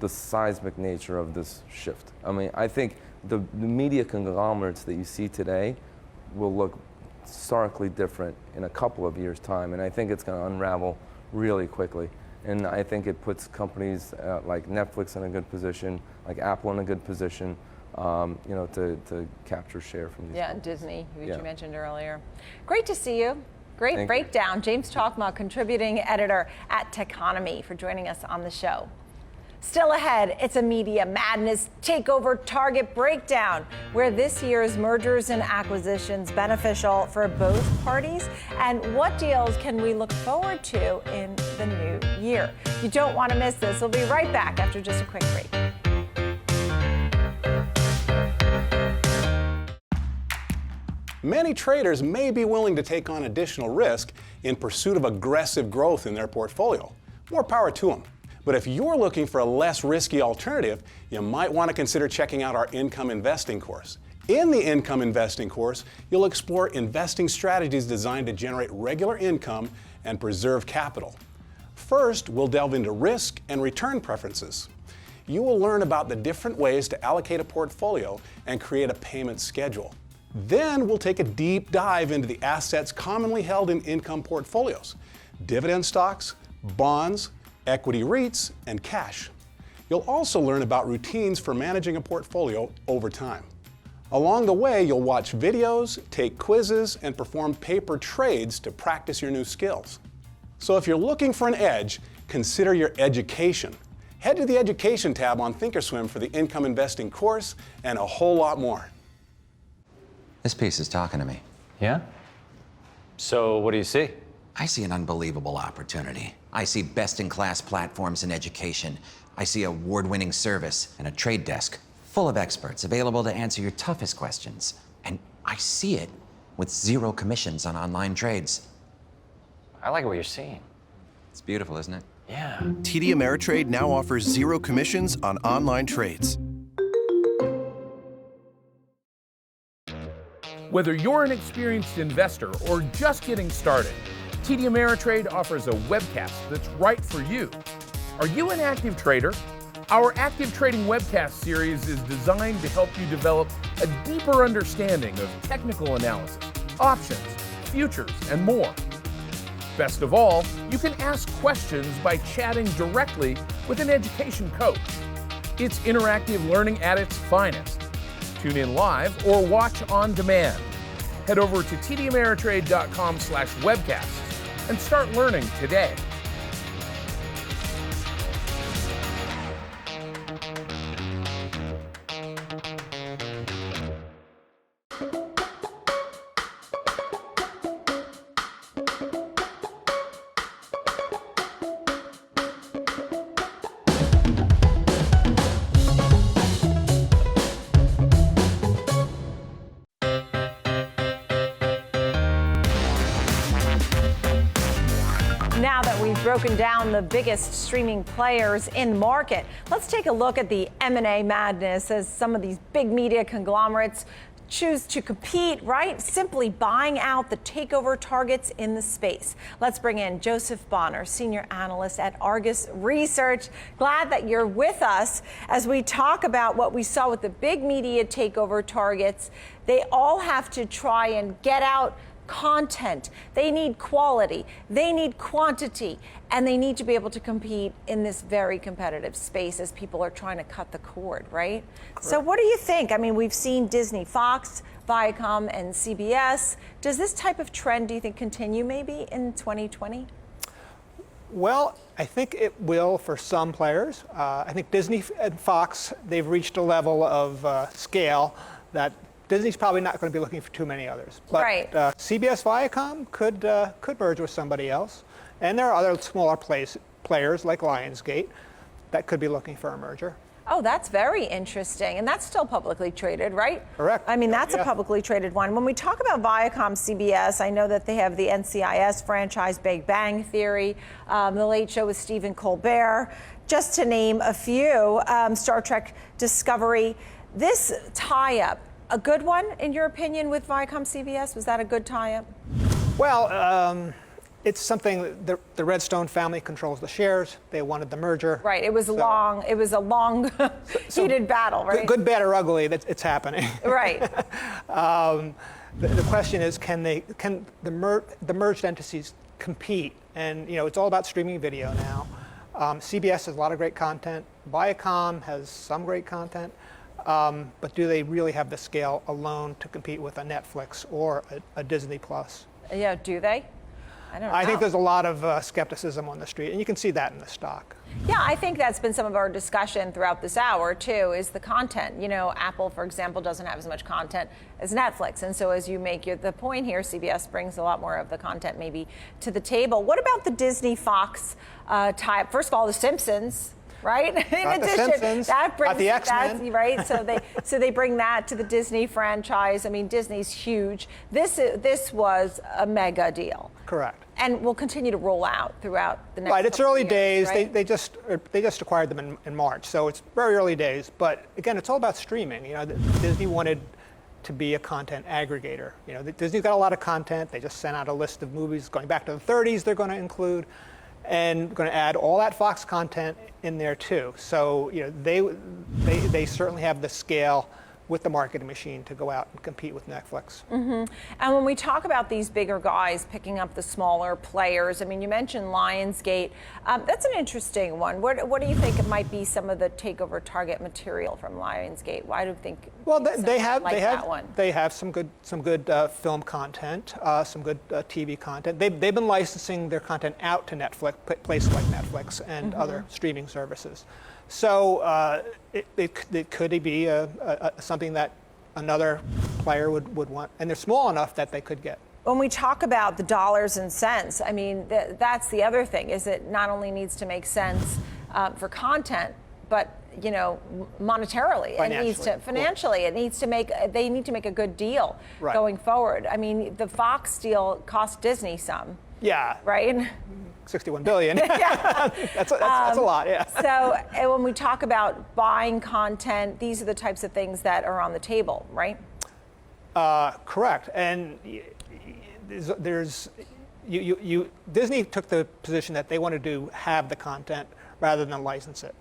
the seismic nature of this shift. I mean, I think the media conglomerates that you see today will look starkly different in a couple of years' time, and I think it's going to unravel really quickly. And I think it puts companies like Netflix in a good position, like Apple in a good position, to capture share from these. Yeah, companies. Disney, which you mentioned earlier. Great to see you. Great breakdown. James Chalkma, contributing editor at Techonomy, for joining us on the show. Still ahead, it's a media madness takeover target breakdown, where this year's mergers and acquisitions beneficial for both parties, and what deals can we look forward to in the new year. You don't want to miss this. We'll be right back after just a quick break. Many traders may be willing to take on additional risk in pursuit of aggressive growth in their portfolio. More power to them. But if you're looking for a less risky alternative, you might want to consider checking out our income investing course. In the income investing course, you'll explore investing strategies designed to generate regular income and preserve capital. First, we'll delve into risk and return preferences. You will learn about the different ways to allocate a portfolio and create a payment schedule. Then we'll take a deep dive into the assets commonly held in income portfolios: dividend stocks, bonds, equity REITs, and cash. You'll also learn about routines for managing a portfolio over time. Along the way, you'll watch videos, take quizzes, and perform paper trades to practice your new skills. So if you're looking for an edge, consider your education. Head to the Education tab on Thinkorswim for the Income Investing course and a whole lot more. This piece is talking to me. Yeah? So what do you see? I see an unbelievable opportunity. I see best-in-class platforms in education. I see award-winning service and a trade desk full of experts available to answer your toughest questions. And I see it with 0 commissions on online trades. I like what you're seeing. It's beautiful, isn't it? Yeah. TD Ameritrade now offers 0 commissions on online trades. Whether you're an experienced investor or just getting started, TD Ameritrade offers a webcast that's right for you. Are you an active trader? Our Active Trading webcast series is designed to help you develop a deeper understanding of technical analysis, options, futures, and more. Best of all, you can ask questions by chatting directly with an education coach. It's interactive learning at its finest. Tune in live or watch on demand. Head over to tdameritrade.com/webcasts and start learning today. Now that we've broken down the biggest streaming players in the market, let's take a look at the M&A madness as some of these big media conglomerates choose to compete, right? Simply buying out the takeover targets in the space. Let's bring in Joseph Bonner, senior analyst at Argus Research. Glad that you're with us as we talk about what we saw with the big media takeover targets. They all have to try and get out content. They need quality, they need quantity, and they need to be able to compete in this very competitive space as people are trying to cut the cord, right? Correct. So what do you think? I mean, we've seen Disney, Fox, Viacom, and CBS. Does this type of trend, do you think, continue maybe in 2020? Well, I think it will for some players. I think Disney and Fox, they've reached a level of scale that Disney's probably not going to be looking for too many others. But right. CBS Viacom could merge with somebody else. And there are other smaller players like Lionsgate that could be looking for a merger. Oh, that's very interesting. And that's still publicly traded, right? Correct. I mean, that's a publicly traded one. When we talk about Viacom, CBS, I know that they have the NCIS franchise, Big Bang Theory, The Late Show with Stephen Colbert, just to name a few, Star Trek Discovery. This tie-up, a good one, in your opinion, with Viacom CBS? Was that a good tie-up? Well, it's something the Redstone family controls the shares. They wanted the merger. Right. It was a long, heated battle, right? Good, bad, or ugly, it's happening. Right. The question is, can the merged entities compete? And it's all about streaming video now. CBS has a lot of great content. Viacom has some great content. But do they really have the scale alone to compete with a Netflix or a Disney Plus? Yeah, do they? I don't know. I think there's a lot of skepticism on the street, and you can see that in the stock. Yeah, I think that's been some of our discussion throughout this hour, too, is the content. Apple, for example, doesn't have as much content as Netflix. And so as you make the point here, CBS brings a lot more of the content maybe to the table. What about the Disney-Fox tie-up? First of all, The Simpsons. Right. In addition, that brings the X-Men. That's right. So they bring that to the Disney franchise. I mean, Disney's huge. This was a mega deal. Correct. And will continue to roll out throughout the next. Right. It's early days. Right? They just acquired them in March, so it's very early days. But again, it's all about streaming. Disney wanted to be a content aggregator. Disney's got a lot of content. They just sent out a list of movies going back to the 30s. They're going to include. And going to add all that Fox content in there too. So they certainly have the scale with the marketing machine to go out and compete with Netflix. And when we talk about these bigger guys picking up the smaller players, I mean, you mentioned Lionsgate. That's an interesting one. What do you think it might be some of the takeover target material from Lionsgate? Why do you think? Well, they have that one? They have some good film content, some good TV content. They've been licensing their content out to Netflix, places like Netflix and other streaming services. So it could be something that another player would want, and they're small enough that they could get. When we talk about the dollars and cents, I mean, that's the other thing, is it not only needs to make sense for content, but monetarily, financially, they need to make a good deal going forward. I mean, the Fox deal cost Disney some. Yeah. Right? $61 billion. Yeah. that's a lot, yeah. So when we talk about buying content, these are the types of things that are on the table, right? Correct. And Disney took the position that they wanted to have the content rather than license it.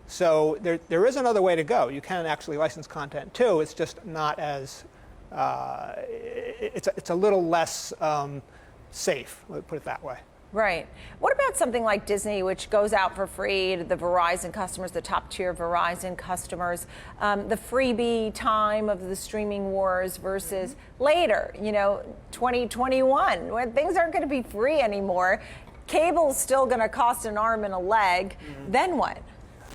So there is another way to go. You can actually license content too. It's just not as it's a little less safe. Let's put it that way. Right. What about something like Disney, which goes out for free to the Verizon customers, the top tier Verizon customers, the freebie time of the streaming wars versus later, 2021, when things aren't going to be free anymore. Cable's still going to cost an arm and a leg. Then what?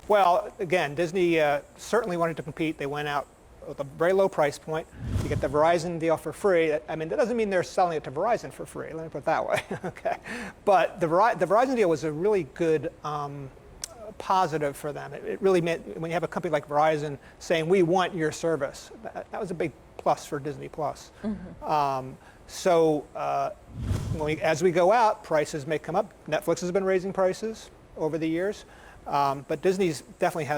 Well, again, Disney certainly wanted to compete. They went out with a very low price point. You get the Verizon deal for free. I mean, that doesn't mean they're selling it to Verizon for free. Let me put it that way. Okay, but the Verizon deal was a really good positive for them. It really meant when you have a company like Verizon saying, "We want your service," that was a big plus for Disney Plus. As we go out, prices may come up. Netflix has been raising prices over the years, but Disney's definitely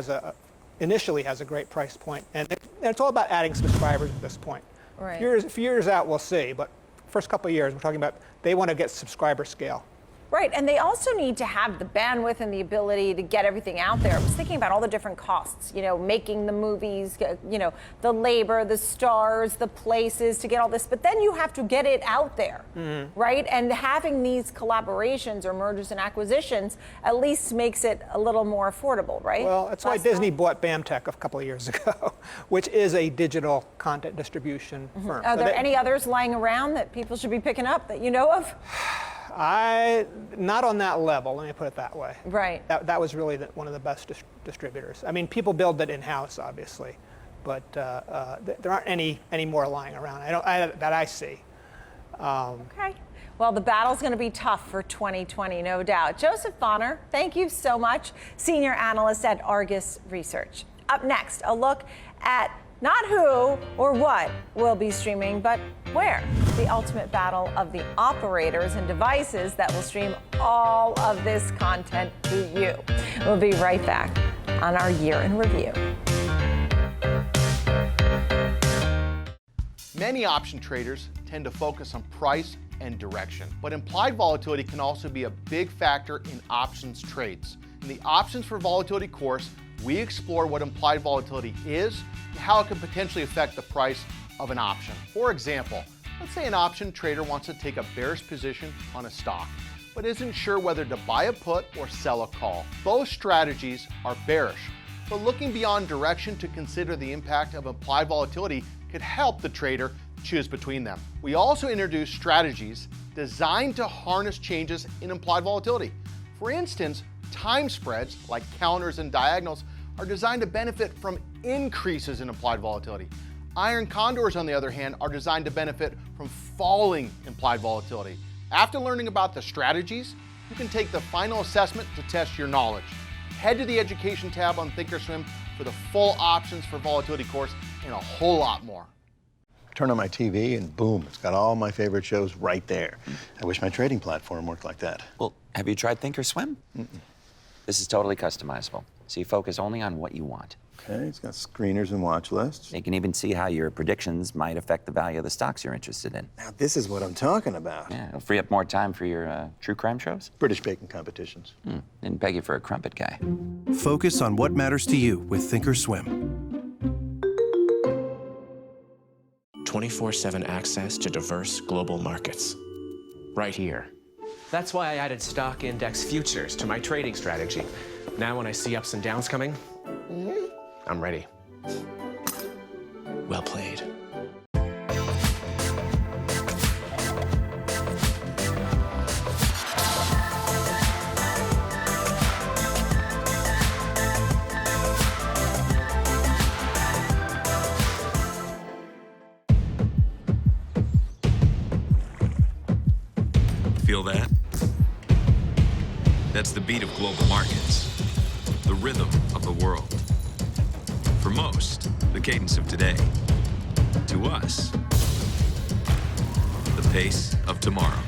initially has a great price point, and it's all about adding subscribers at this point. Right. A few years out, we'll see, but first couple of years, we're talking about they want to get subscriber scale. Right, and they also need to have the bandwidth and the ability to get everything out there. I was thinking about all the different costs, making the movies, the labor, the stars, the places to get all this, but then you have to get it out there, right? And having these collaborations or mergers and acquisitions at least makes it a little more affordable, right? Well, that's why Disney bought BAMTech a couple of years ago, which is a digital content distribution firm. Are there any others lying around that people should be picking up that you know of? Not on that level, let me put it that way. Right. That was really one of the best distributors. I mean, people build it in-house, obviously, but there aren't any more lying around that I see. Okay. Well, the battle's going to be tough for 2020, no doubt. Joseph Bonner, thank you so much, senior analyst at Argus Research. Up next, a look at not who or what will be streaming, but where. The ultimate battle of the operators and devices that will stream all of this content to you. We'll be right back on our year in review. Many option traders tend to focus on price and direction, but implied volatility can also be a big factor in options trades. In the Options for Volatility course, we explore what implied volatility is and how it can potentially affect the price of an option. For example, let's say an option trader wants to take a bearish position on a stock, but isn't sure whether to buy a put or sell a call. Both strategies are bearish, but looking beyond direction to consider the impact of implied volatility could help the trader choose between them. We also introduce strategies designed to harness changes in implied volatility. For instance, time spreads, like counters and diagonals, are designed to benefit from increases in implied volatility. Iron condors, on the other hand, are designed to benefit from falling implied volatility. After learning about the strategies, you can take the final assessment to test your knowledge. Head to the Education tab on Thinkorswim for the full Options for Volatility course and a whole lot more. Turn on my TV and boom, it's got all my favorite shows right there. I wish my trading platform worked like that. Well, have you tried Thinkorswim? This is totally customizable, so you focus only on what you want. Okay, it's got screeners and watch lists. You can even see how your predictions might affect the value of the stocks you're interested in. Now, this is what I'm talking about. Yeah, it'll free up more time for your true crime shows. British baking competitions. Didn't peg you for a crumpet guy. Focus on what matters to you with Thinkorswim. 24/7 access to diverse global markets. Right here. That's why I added stock index futures to my trading strategy. Now when I see ups and downs coming, I'm ready. Well played. Feel that? That's the beat of global markets, the rhythm of the world. For most, the cadence of today. To us, the pace of tomorrow.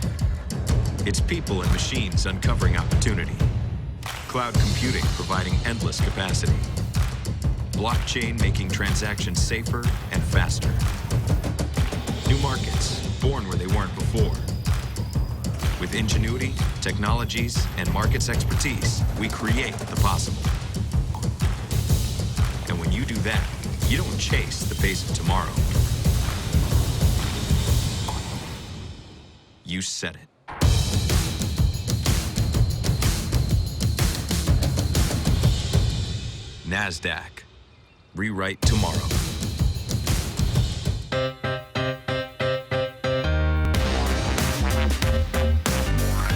It's people and machines uncovering opportunity. Cloud computing providing endless capacity. Blockchain making transactions safer and faster. New markets, born where they weren't before. With ingenuity, technologies, and markets expertise, we create the possible. And when you do that, you don't chase the pace of tomorrow. You set it. NASDAQ. Rewrite tomorrow.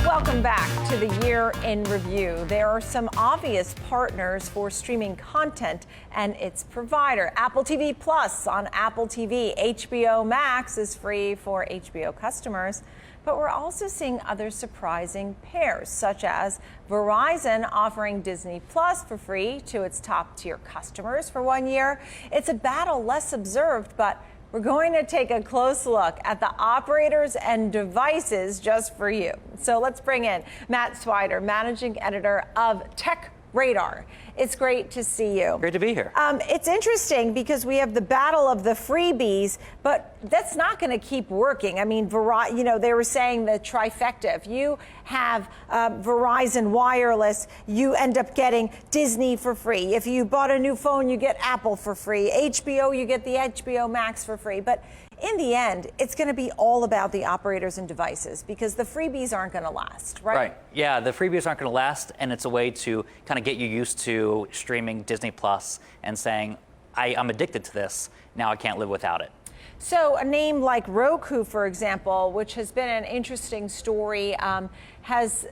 Welcome back to the Year in Review. There are some obvious partners for streaming content and its provider. Apple TV Plus on Apple TV. HBO Max is free for HBO customers. But we're also seeing other surprising pairs, such as Verizon offering Disney Plus for free to its top-tier customers for 1 year. It's a battle less observed, but we're going to take a close look at the operators and devices just for you. So let's bring in Matt Swider, managing editor of Tech Radar. It's great to see you. Great to be here. It's interesting because we have the battle of the freebies, but that's not going to keep working. I mean, they were saying the trifecta. If you have Verizon Wireless, you end up getting Disney for free. If you bought a new phone, you get Apple for free. HBO, you get the HBO Max for free. But in the end, it's going to be all about the operators and devices because the freebies aren't going to last, right? Right. Yeah, the freebies aren't going to last, and it's a way to kind of get you used to streaming Disney Plus and saying, I'm addicted to this. Now I can't live without it. So a name like Roku, for example, which has been an interesting story, has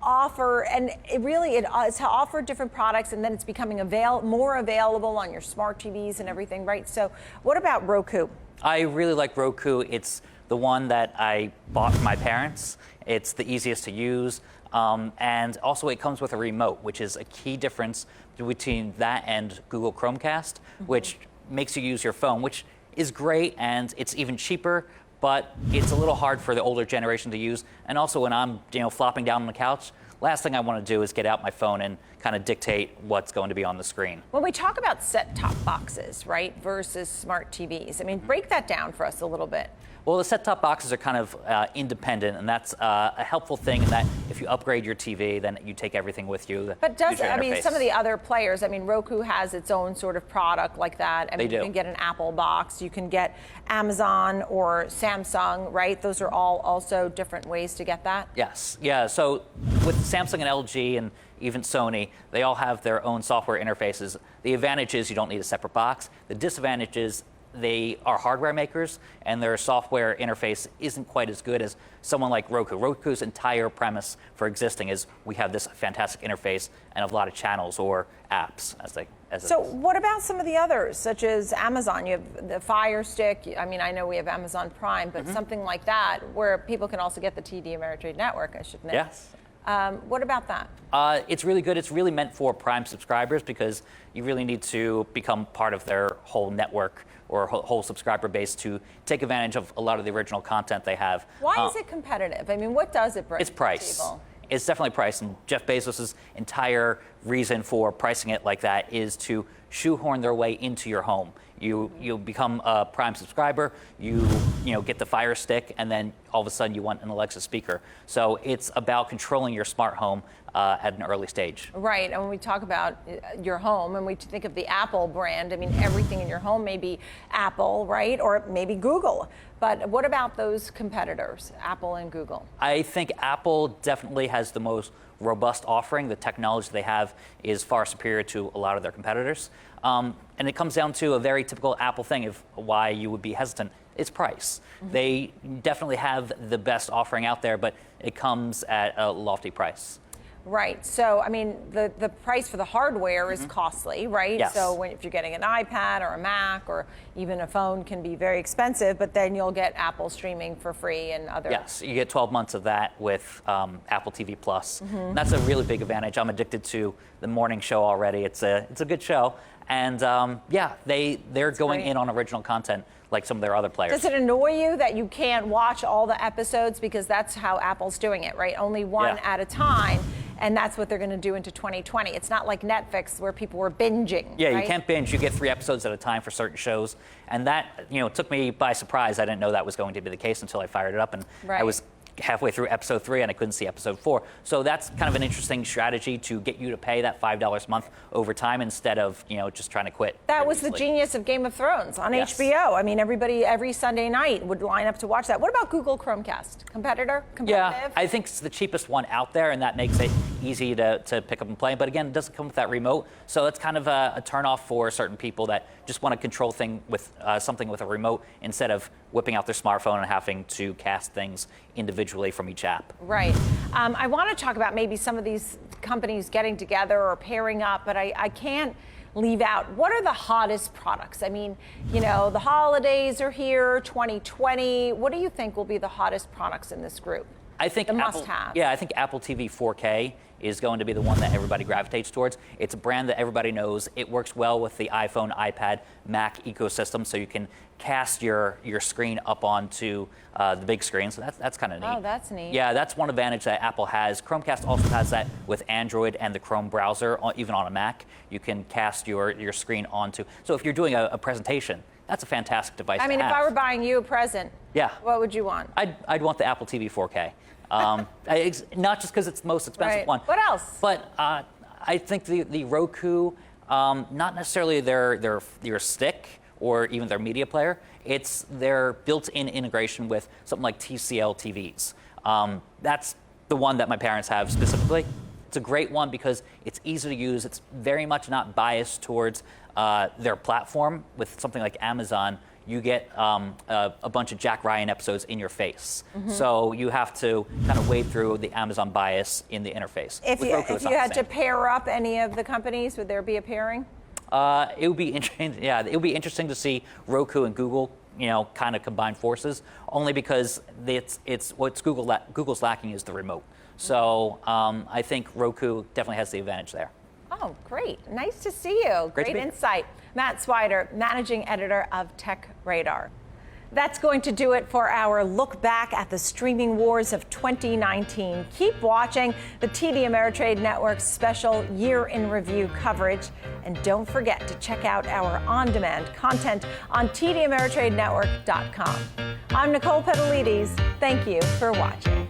it's offered different products, and then it's becoming more available on your smart TVs and everything, right? So what about Roku? I really like Roku. It's the one that I bought for my parents. It's the easiest to use. And also it comes with a remote, which is a key difference between that and Google Chromecast, which makes you use your phone, which is great, and it's even cheaper, but it's a little hard for the older generation to use. And also when I'm flopping down on the couch, last thing I want to do is get out my phone and kind of dictate what's going to be on the screen. When we talk about set-top boxes, right, versus smart TVs, I mean, break that down for us a little bit. Well, the set-top boxes are kind of independent, and that's a helpful thing in that if you upgrade your TV, then you take everything with you. But some of the other players, Roku has its own sort of product like that. They do. You can get an Apple box, you can get Amazon or Samsung, right? Those are all also different ways to get that. Yes. Yeah. So with Samsung and LG and even Sony, they all have their own software interfaces. The advantage is you don't need a separate box. The disadvantage is they are hardware makers, and their software interface isn't quite as good as someone like Roku. Roku's entire premise for existing is we have this fantastic interface and a lot of channels or apps. So what about some of the others, such as Amazon? You have the Fire Stick. I mean, I know we have Amazon Prime, but something like that, where people can also get the TD Ameritrade Network, I should know. Yes. What about that? It's really good. It's really meant for Prime subscribers because you really need to become part of their whole network or whole subscriber base to take advantage of a lot of the original content they have. Why is it competitive? I mean, what does it bring It's price. to the table? It's definitely price. And Jeff Bezos' entire reason for pricing it like that is to shoehorn their way into your home. You become a Prime subscriber, you get the Fire Stick, and then all of a sudden you want an Alexa speaker. So it's about controlling your smart home at an early stage. Right, and when we talk about your home and we think of the Apple brand, I mean, everything in your home may be Apple, right? Or maybe Google. But what about those competitors, Apple and Google? I think Apple definitely has the most robust offering. The technology they have is far superior to a lot of their competitors. And it comes down to a very typical Apple thing of why you would be hesitant. It's price. Mm-hmm. They definitely have the best offering out there, but it comes at a lofty price. Right. So, I mean, the price for the hardware is costly, right? Yes. So if you're getting an iPad or a Mac or even a phone can be very expensive, but then you'll get Apple streaming for free and other. Yes, you get 12 months of that with Apple TV Plus. And that's a really big advantage. I'm addicted to the morning show already. It's a good show. And yeah, they're going in on original content like some of their other players. Does it annoy you that you can't watch all the episodes because that's how Apple's doing it, right? Only one at a time. And that's what they're going to do into 2020. It's not like Netflix where people were binging. Yeah, right? You can't binge. You get 3 episodes at a time for certain shows. And that, took me by surprise. I didn't know that was going to be the case until I fired it up. And I was halfway through episode 3 and I couldn't see episode 4. So that's kind of an interesting strategy to get you to pay that $5 a month over time instead of, just trying to quit. That was the genius of Game of Thrones on HBO. I mean, everybody every Sunday night would line up to watch that. What about Google Chromecast? Competitive? Yeah, I think it's the cheapest one out there, and that makes it easy to pick up and play. But again, it doesn't come with that remote, so that's kind of a turnoff for certain people that just want to control something with a remote instead of whipping out their smartphone and having to cast things individually from each app. Right. I want to talk about maybe some of these companies getting together or pairing up, but I can't leave out, what are the hottest products? I mean, the holidays are here, 2020. What do you think will be the hottest products in this group? I think the must-have. Yeah, I think Apple TV 4K is going to be the one that everybody gravitates towards. It's a brand that everybody knows. It works well with the iPhone, iPad, Mac ecosystem, so you can cast your screen up onto the big screen. So that's kind of neat. Oh, that's neat. Yeah, that's one advantage that Apple has. Chromecast also has that with Android and the Chrome browser, even on a Mac. You can cast your screen onto. So if you're doing a presentation, that's a fantastic device to have. I mean, if I were buying you a present, what would you want? I'd want the Apple TV 4K. Not just because it's the most expensive one. What else? But I think the Roku, not necessarily their stick or even their media player, it's their built-in integration with something like TCL TVs. That's the one that my parents have specifically. It's a great one because it's easy to use. It's very much not biased towards their platform. With something like Amazon, you get a bunch of Jack Ryan episodes in your face. So you have to kind of wade through the Amazon bias in the interface. If you had to pair up any of the companies, would there be a pairing? It would be interesting. Yeah, it would be interesting to see Roku and Google, kind of combine forces. Only because it's what's Google's lacking is the remote. So I think Roku definitely has the advantage there. Oh, great. Nice to see you. Great insight. Matt Swider, Managing Editor of Tech Radar. That's going to do it for our look back at the streaming wars of 2019. Keep watching the TD Ameritrade Network's special Year in Review coverage. And don't forget to check out our on-demand content on tdameritradenetwork.com. I'm Nicole Petallides. Thank you for watching.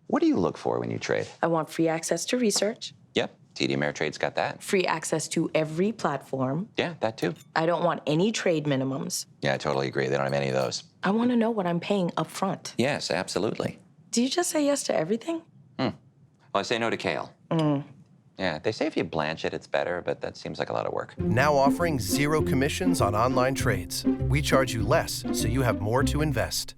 What do you look for when you trade? I want free access to research. Yep, TD Ameritrade's got that. Free access to every platform. Yeah, that too. I don't want any trade minimums. Yeah, I totally agree. They don't have any of those. I want to know what I'm paying up front. Yes, absolutely. Do you just say yes to everything? Well, I say no to kale. Yeah, they say if you blanch it, it's better, but that seems like a lot of work. Now offering 0 commissions on online trades. We charge you less, so you have more to invest.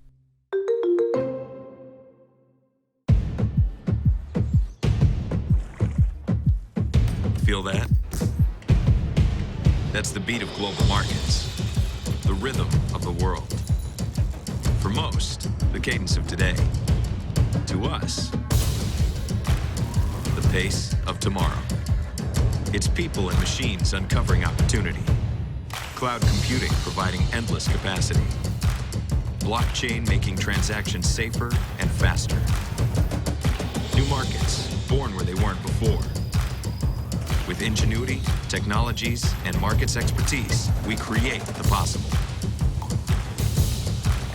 Feel that? That's the beat of global markets, the rhythm of the world. For most, the cadence of today. To us, the pace of tomorrow. It's people and machines uncovering opportunity. Cloud computing providing endless capacity. Blockchain making transactions safer and faster. New markets, born where they weren't before. With ingenuity, technologies, and markets expertise, we create the possible.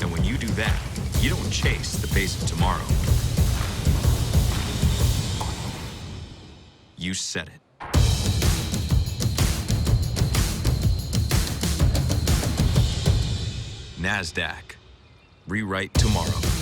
And when you do that, you don't chase the pace of tomorrow. You set it. NASDAQ. Rewrite tomorrow.